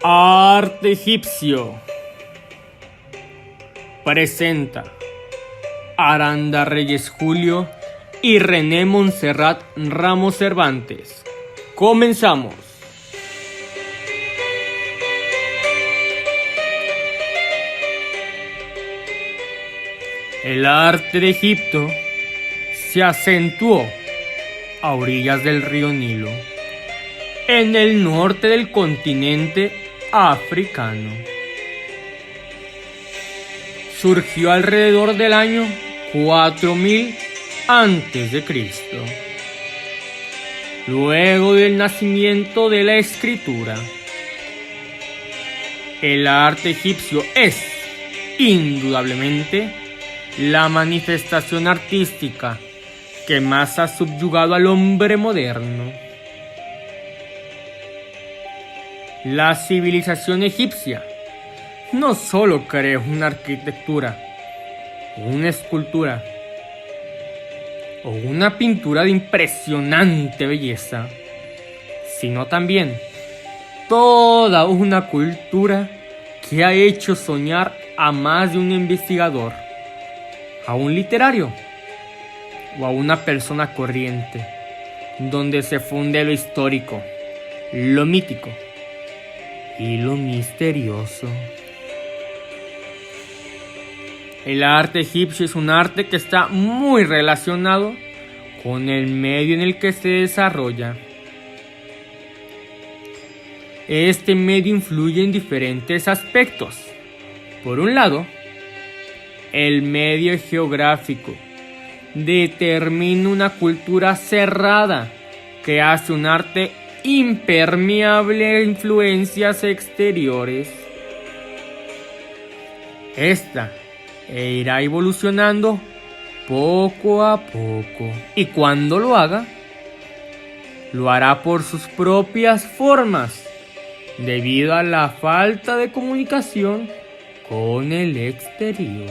Arte egipcio presenta Aranda Reyes Julio y René Montserrat Ramos Cervantes. Comenzamos. El arte de Egipto se acentuó a orillas del río Nilo, en el norte del continente africano. Surgió alrededor del año 4000 a.C., luego del nacimiento de la escritura. El arte egipcio es, indudablemente, la manifestación artística que más ha subyugado al hombre moderno. La civilización egipcia no solo creó una arquitectura, una escultura o una pintura de impresionante belleza, sino también toda una cultura que ha hecho soñar a más de un investigador, a un literario o a una persona corriente, donde se funde lo histórico, lo mítico y lo misterioso. El arte egipcio es un arte que está muy relacionado con el medio en el que se desarrolla. Este medio influye en diferentes aspectos. Por un lado, el medio geográfico determina una cultura cerrada que hace un arte impermeable a influencias exteriores. Esta irá evolucionando poco a poco, y cuando lo haga, lo hará por sus propias formas, debido a la falta de comunicación con el exterior.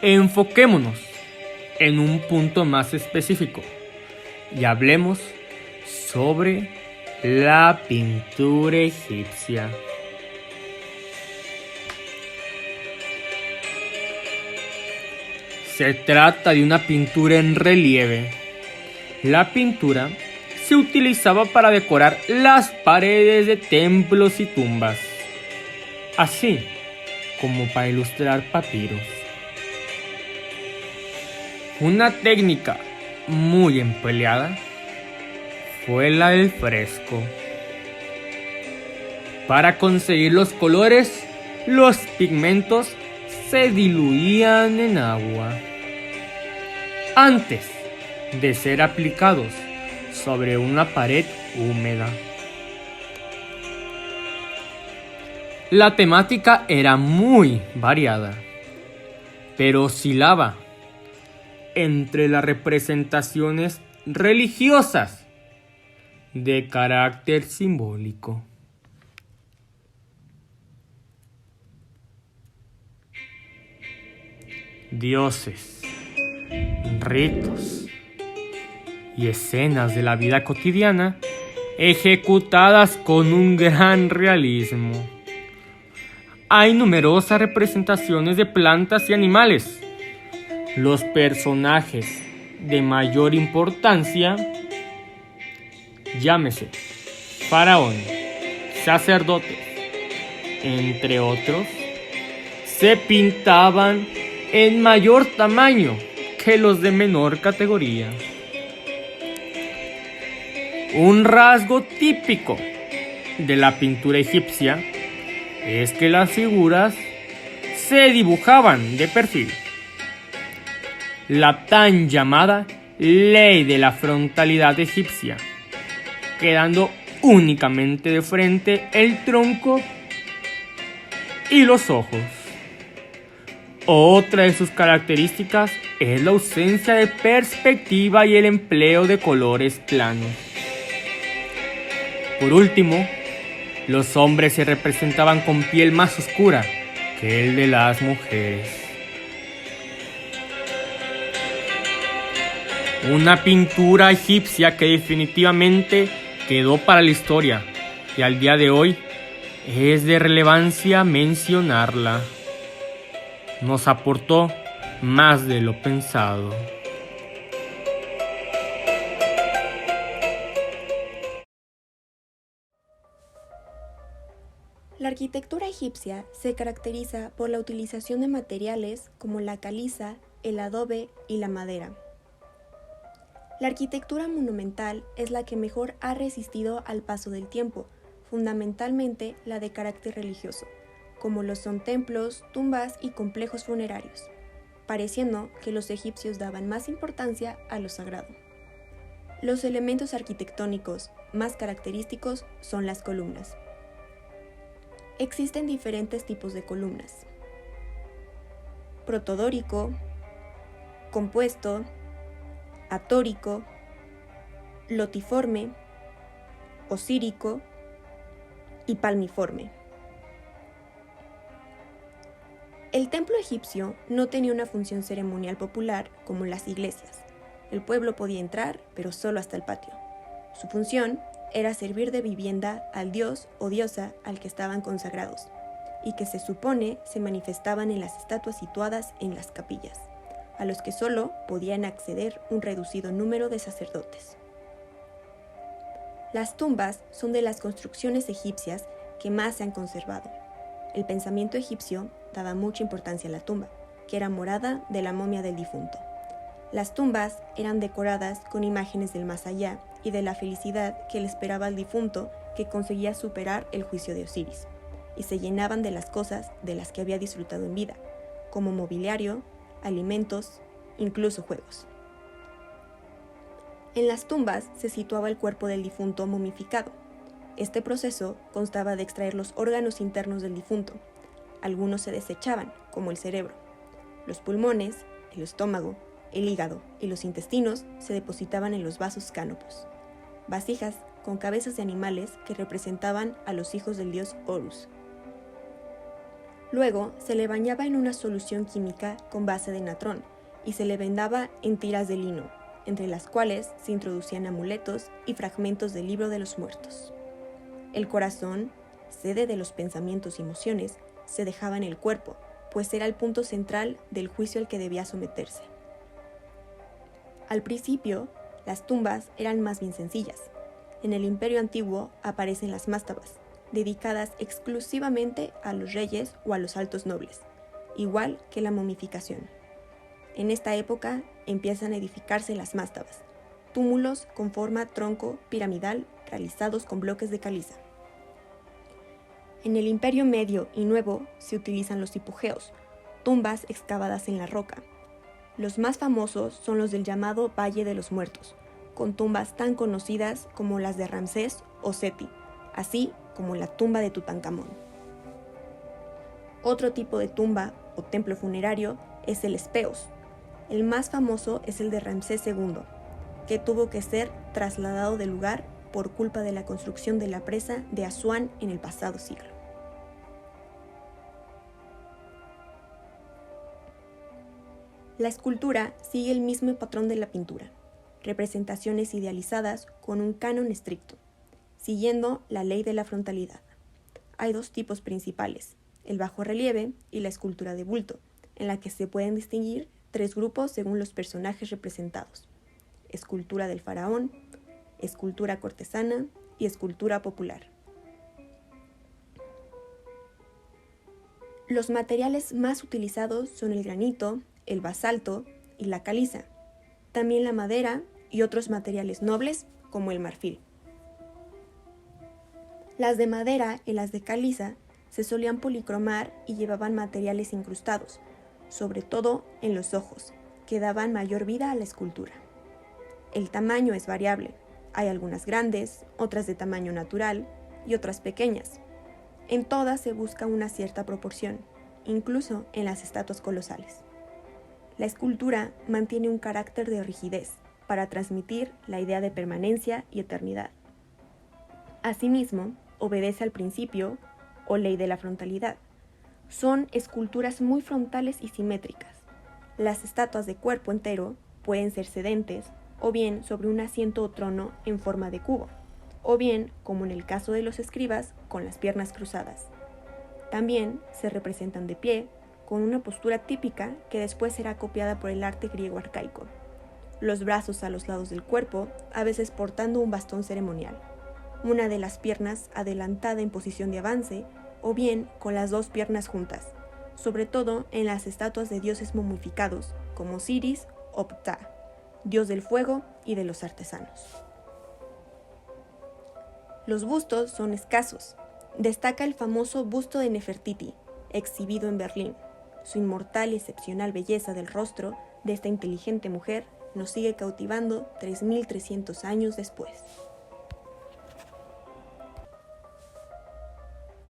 Enfoquémonos en un punto más específico y hablemos sobre la pintura egipcia. Se trata de una pintura en relieve. La pintura se utilizaba para decorar las paredes de templos y tumbas, así como para ilustrar papiros. Una técnica muy empleada fue la del fresco. Para conseguir los colores, los pigmentos se diluían en agua antes de ser aplicados sobre una pared húmeda. La temática era muy variada, pero oscilaba entre las representaciones religiosas de carácter simbólico, dioses, ritos y escenas de la vida cotidiana ejecutadas con un gran realismo. Hay numerosas representaciones de plantas y animales. Los personajes de mayor importancia, llámese faraón, sacerdotes, entre otros, se pintaban en mayor tamaño que los de menor categoría. Un rasgo típico de la pintura egipcia es que las figuras se dibujaban de perfil. La tan llamada ley de la frontalidad egipcia, quedando únicamente de frente el tronco y los ojos. Otra de sus características es la ausencia de perspectiva y el empleo de colores planos. Por último, los hombres se representaban con piel más oscura que el de las mujeres. Una pintura egipcia que definitivamente quedó para la historia y al día de hoy es de relevancia mencionarla. Nos aportó más de lo pensado. La arquitectura egipcia se caracteriza por la utilización de materiales como la caliza, el adobe y la madera. La arquitectura monumental es la que mejor ha resistido al paso del tiempo, fundamentalmente la de carácter religioso, como lo son templos, tumbas y complejos funerarios, pareciendo que los egipcios daban más importancia a lo sagrado. Los elementos arquitectónicos más característicos son las columnas. Existen diferentes tipos de columnas: protodórico, compuesto, atórico, lotiforme, osírico y palmiforme. El templo egipcio no tenía una función ceremonial popular como las iglesias. El pueblo podía entrar, pero solo hasta el patio. Su función era servir de vivienda al dios o diosa al que estaban consagrados, y que se supone se manifestaban en las estatuas situadas en las capillas, a los que solo podían acceder un reducido número de sacerdotes. Las tumbas son de las construcciones egipcias que más se han conservado. El pensamiento egipcio daba mucha importancia a la tumba, que era morada de la momia del difunto. Las tumbas eran decoradas con imágenes del más allá y de la felicidad que le esperaba al difunto que conseguía superar el juicio de Osiris, y se llenaban de las cosas de las que había disfrutado en vida, como mobiliario, alimentos, incluso juegos. En las tumbas se situaba el cuerpo del difunto momificado. Este proceso constaba de extraer los órganos internos del difunto. Algunos se desechaban, como el cerebro. Los pulmones, el estómago, el hígado y los intestinos se depositaban en los vasos cánopos, vasijas con cabezas de animales que representaban a los hijos del dios Horus. Luego se le bañaba en una solución química con base de natrón y se le vendaba en tiras de lino, entre las cuales se introducían amuletos y fragmentos del libro de los muertos. El corazón, sede de los pensamientos y emociones, se dejaba en el cuerpo, pues era el punto central del juicio al que debía someterse. Al principio, las tumbas eran más bien sencillas. En el Imperio Antiguo aparecen las mastabas, dedicadas exclusivamente a los reyes o a los altos nobles, igual que la momificación. En esta época empiezan a edificarse las mastabas, túmulos con forma tronco piramidal realizados con bloques de caliza. En el Imperio Medio y Nuevo se utilizan los hipogeos, tumbas excavadas en la roca. Los más famosos son los del llamado Valle de los Muertos, con tumbas tan conocidas como las de Ramsés o Seti, así como la tumba de Tutankamón. Otro tipo de tumba o templo funerario es el espeos. El más famoso es el de Ramsés II, que tuvo que ser trasladado del lugar por culpa de la construcción de la presa de Asuán en el pasado siglo. La escultura sigue el mismo patrón de la pintura, representaciones idealizadas con un canon estricto, siguiendo la ley de la frontalidad. Hay dos tipos principales, el bajorrelieve y la escultura de bulto, en la que se pueden distinguir tres grupos según los personajes representados: escultura del faraón, escultura cortesana y escultura popular. Los materiales más utilizados son el granito, el basalto y la caliza, también la madera y otros materiales nobles como el marfil. Las de madera y las de caliza se solían policromar y llevaban materiales incrustados, sobre todo en los ojos, que daban mayor vida a la escultura. El tamaño es variable, hay algunas grandes, otras de tamaño natural y otras pequeñas. En todas se busca una cierta proporción, incluso en las estatuas colosales. La escultura mantiene un carácter de rigidez para transmitir la idea de permanencia y eternidad. Asimismo, obedece al principio o ley de la frontalidad. Son esculturas muy frontales y simétricas. Las estatuas de cuerpo entero pueden ser sedentes o bien sobre un asiento o trono en forma de cubo. o bien, como en el caso de los escribas, con las piernas cruzadas. También se representan de pie, con una postura típica que después será copiada por el arte griego arcaico. Los brazos a los lados del cuerpo, a veces portando un bastón ceremonial. Una de las piernas adelantada en posición de avance, o bien con las dos piernas juntas, sobre todo en las estatuas de dioses momificados, como Osiris o Ptah, dios del fuego y de los artesanos. Los bustos son escasos. Destaca el famoso busto de Nefertiti, exhibido en Berlín. Su inmortal y excepcional belleza del rostro de esta inteligente mujer nos sigue cautivando 3.300 años después.